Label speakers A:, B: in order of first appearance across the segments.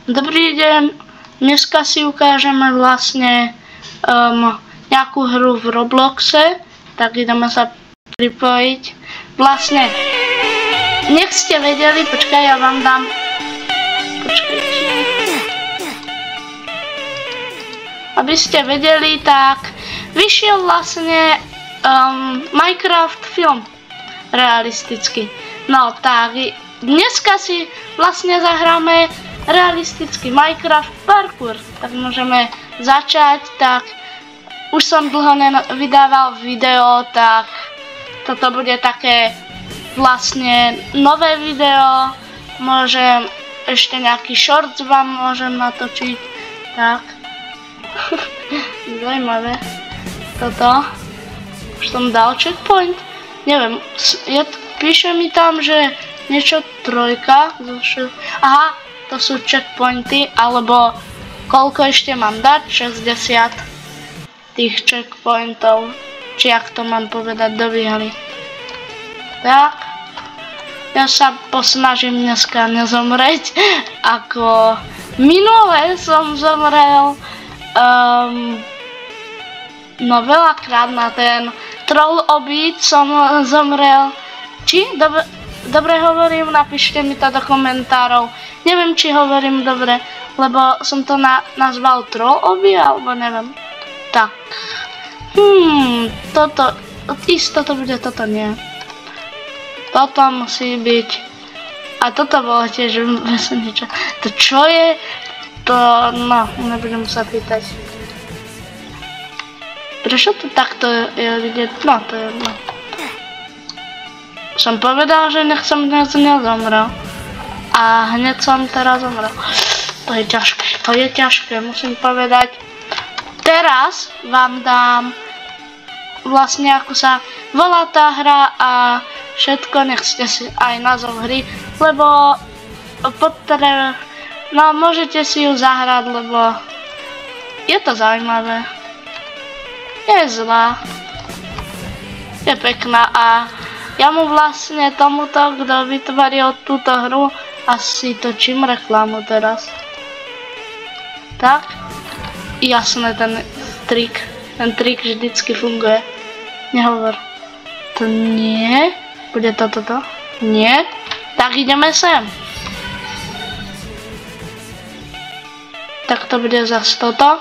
A: Dobrý deň, dneska si ukážeme vlastne nejakú hru v Robloxe, tak ideme sa pripojiť. Vlastne, nech ste vedeli, počkaj, ja vám dám, počkajte. Aby ste vedeli, tak vyšiel vlastne Minecraft film, realisticky. No tak, dneska si vlastne zahráme realistický Minecraft parkour, tak môžeme začať. Tak už som dlho nevydával video, tak toto bude také vlastne nové video. Môžem ešte nejaký shorts vám môžem natočiť, tak zaujímavé toto. Už som dal checkpoint, neviem, píše mi tam, že niečo trojka, aha, to sú checkpointy, alebo koľko ešte mám dať? 60 tých checkpointov, či jak to mám povedať, dobíhali. Tak, ja sa posnažím dneska nezomreť, ako minule som zomrel, no veľakrát na ten troll obíd som zomrel. Či? Dobre hovorím, napíšte mi to do komentárov. Neviem, či hovorím dobre, lebo som to nazval troll oby, alebo neviem. Tak. Toto, isto to bude, toto nie. Toto musí byť. A toto bolo tiež niečo. To čo je? To, no, nebudem sa pýtať. Prečo to takto je vidieť? No, to je jedno. Som povedal, že nechcem dnes nezomrel. A hneď som teraz zomrel. To je ťažké, musím povedať. Teraz vám dám vlastne ako sa volá tá hra a všetko, nechcete si aj názov hry, lebo no môžete si ju zahrať, lebo je to zaujímavé. Je zlá. Je pekná a ja mu vlastne tomuto, kto vytvoril túto hru, asi točím reklamu teraz. Tak, jasné, ten trik vždycky funguje. Nehovor. To nie, bude to toto? Nie, tak ideme sem. Tak to bude zase toto.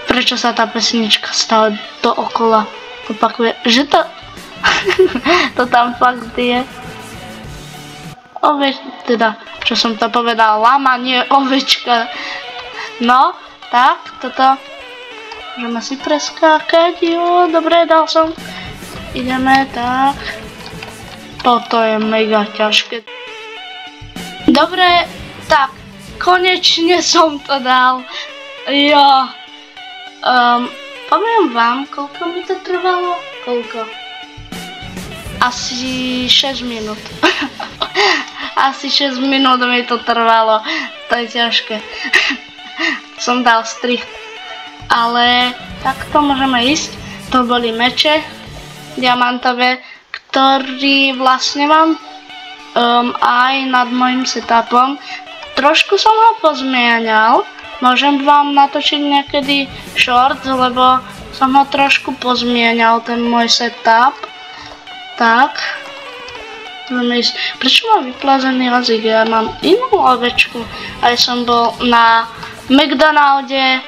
A: Prečo sa tá pesnička stále dookola opakuje? Že to to tam fakt je. Teda, čo som to povedal, lama, nie ovečka. No, tak, toto. Môžeme si preskákať, jo, dobre, dal som. Ideme, tak. Toto je mega ťažké. Dobre, tak, konečne som to dal. Jo. Poviem vám, koľko mi to trvalo? Koľko? Asi 6 minút. Asi 6 minút mi to trvalo. To je ťažké. Som dal strih. Ale takto môžeme ísť. To boli meče diamantové, ktorý vlastne mám aj nad môjim setupom. Trošku som ho pozmienial. Môžem vám natočiť niekedy short, lebo som ho trošku pozmienial, ten môj setup. Tak. Prečo mám vyplazený jazyk? Ja mám inú ovečku. Aj som bol na McDonalde.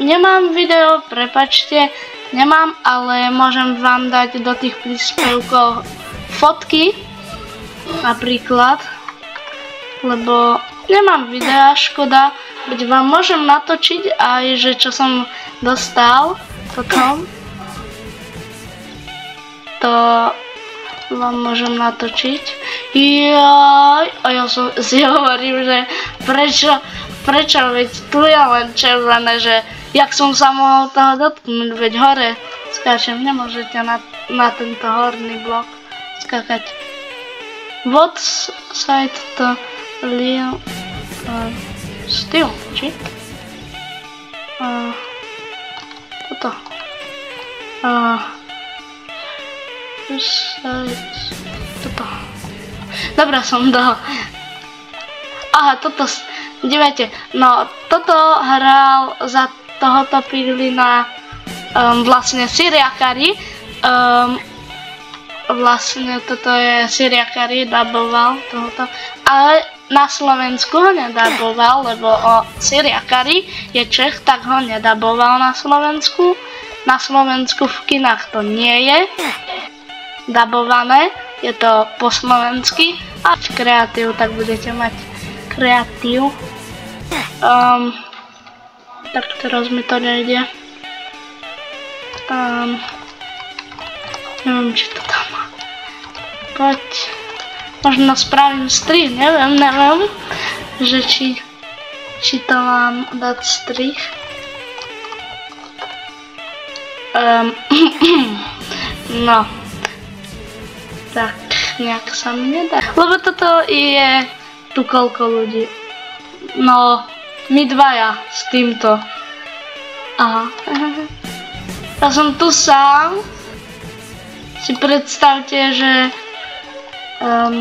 A: Nemám video, prepáčte. Nemám, ale môžem vám dať do tých príspevkov fotky. Napríklad. Lebo nemám videa, škoda. Veď vám môžem natočiť aj, že čo som dostal potom. To vám môžem natočiť. Jaj, a ja si hovorím, že prečo, veď tu je len červené, že jak som sa mohol toho dotknúť, veď hore skáčem, nemôžete na tento horný blok skákať. What side to Leo Steel, či? Toto. Toto. Dobre som dal. Aha, toto dívajte, no toto hral za tohoto Piglina vlastne Siriakari. Vlastne toto je Siriakari, daboval tohoto, ale na Slovensku ho nedaboval, lebo Siriakari je Čech, tak ho nedaboval na Slovensku. Na Slovensku v kinách to nie je dabované, je to po slovensky. A kreatív, tak budete mať kreatív. Tak teraz mi to nejde. Neviem, či to tam má. Poď. Možno spravím strih, neviem, že či to mám dať strih. No. Tak, nejak sa mi nedá. Lebo toto je tu koľko ľudí. No, my dvaja s týmto. Aha. Ja som tu sám. Si predstavte, že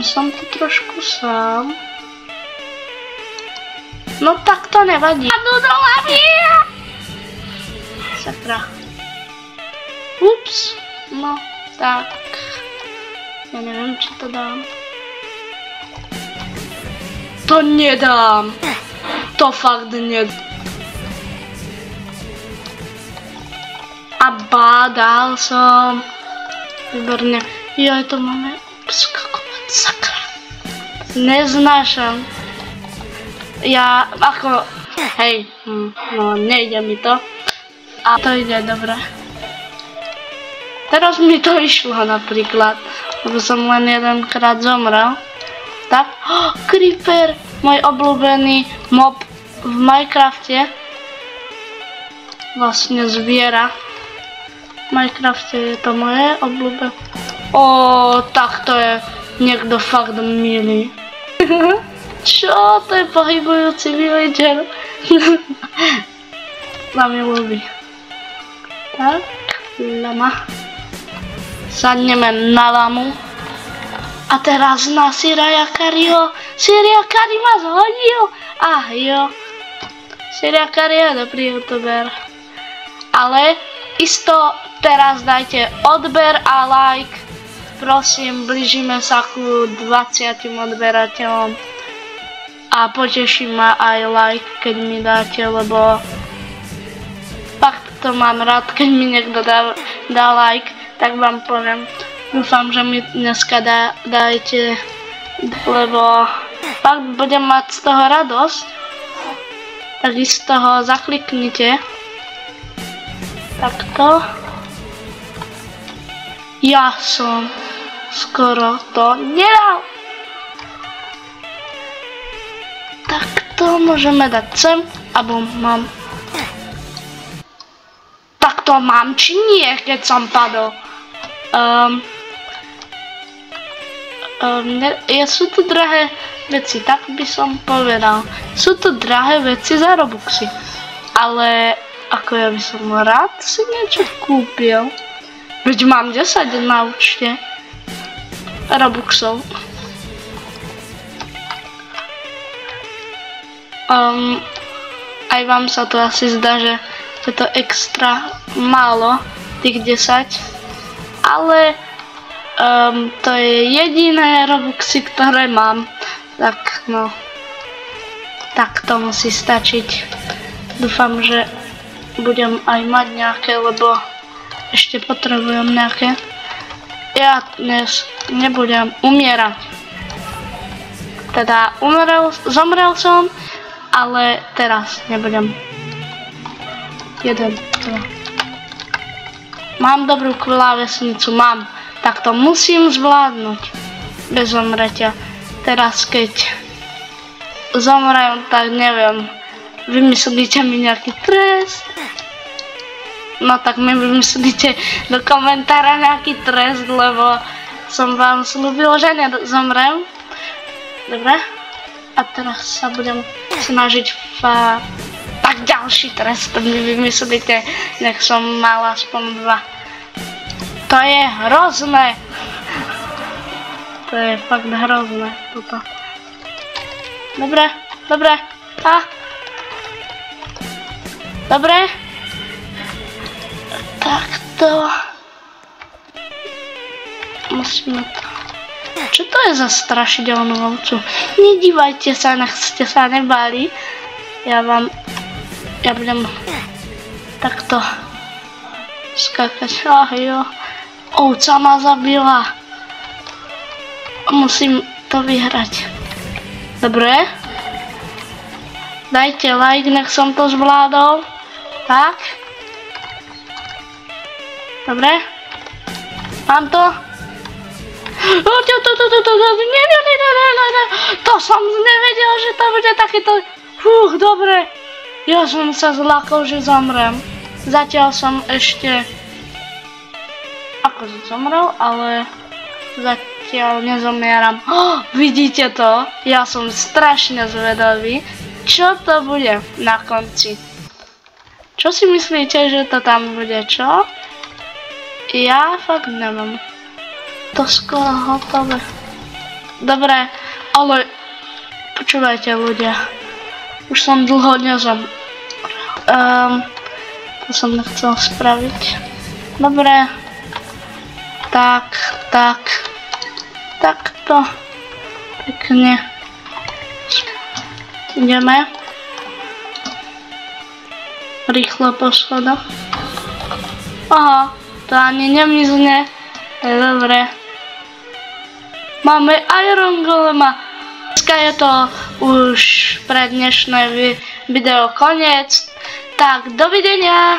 A: som tu trošku sám. No tak to nevadí. A do hlavy! Sakra. Ups. No, tak. Ja neviem, či to dám. To nedám. To fakt nedám. A bádal som. Výborne. Joj, to máme skakovať. Sakra. Neznášam. Ja ako... Hej. No, nejde mi to. A to ide dobre. Teraz mi to išlo napríklad. Lebo som len jedenkrát zomrel. Tak. Creeper. Môj obľúbený mob v Minecrafte. Vlastne zviera. V Minecrafte je to moje obľúbené. Tak to je niekto fakt milý. Čo? To je pohybujúci villager. Sa mi ľúbi. Tak, lama. Sadneme na lamu. A teraz na Siriakariho. Siriakari ma zhodil. Jo. Siriakari je dobrý youtuber. Ale isto teraz dajte odber a like. Prosím, blížime sa ku 20 odberateľom. A poteší ma aj like, keď mi dáte, lebo fakt to mám rád, keď mi niekto dá like, tak vám poviem. Dúfam, že mi dneska dajte, lebo fakt budem mať z toho radosť. Takisto ho zakliknite. Takto. Ja som skoro to nedal. Takto môžeme dať sem, alebo mám. Takto mám, či nie, keď som padol. Sú tu drahé veci, tak by som povedal. Sú tu drahé veci za Robuxy. Ale ako ja by som rád si niečo kúpil. Veď mám 10 na účte Robuxov. Aj vám sa to asi zdá, že je to extra málo, tých 10. Ale to je jediné Robuxy, ktoré mám. Tak no, tak to musí stačiť. Dúfam, že budem aj mať nejaké, lebo ešte potrebujem nejaké. Ja dnes nebudem umierať. Teda zomrel som, ale teraz nebudem. 1, 2. Mám dobrú klávesnicu, mám. Tak to musím zvládnuť. Bez zomretia. Teraz keď zomrem, tak neviem. Vymyslíte mi nejaký trest. No tak mi vymyslíte do komentára nejaký trest, lebo som vám slúbil, že nezomrem. Dobre? A teraz sa budem snažiť tak ďalší trest mi vymyslíte, nech som mal aspoň 2. To je hrozné. To je fakt hrozné toto. Dobre, dobre. Dobre. Takto. Musíme to... Čo to je za strašidelnú ovcu? Nedívajte sa, nech ste sa nebáli. Ja budem takto skakať. Jo. Ovca ma zabila. Musím to vyhrať. Dobre. Dajte like, nech som to zvládol. Tak. Dobre. Mám to. To som nevedel, že to bude takéto... dobre. Ja som sa zľakol, že zomrem. Zatiaľ som ešte... Akože zomrel, ale... Zatiaľ nezomieram. Vidíte to? Ja som strašne zvedavý. Čo to bude na konci? Čo si myslíte, že to tam bude, čo? Ja fakt neviem. To skoro hotové. Dobre, ale počúvajte ľudia. Už som dlho nezomrel. To som nechcel spraviť. Dobre. Takto. Pekne. Ideme. Rýchlo po schodoch. Aha, to ani nemizne. Dobre. Máme Iron Golema. Dneska je to už pre dnešné video koniec. Tak, dovidenia.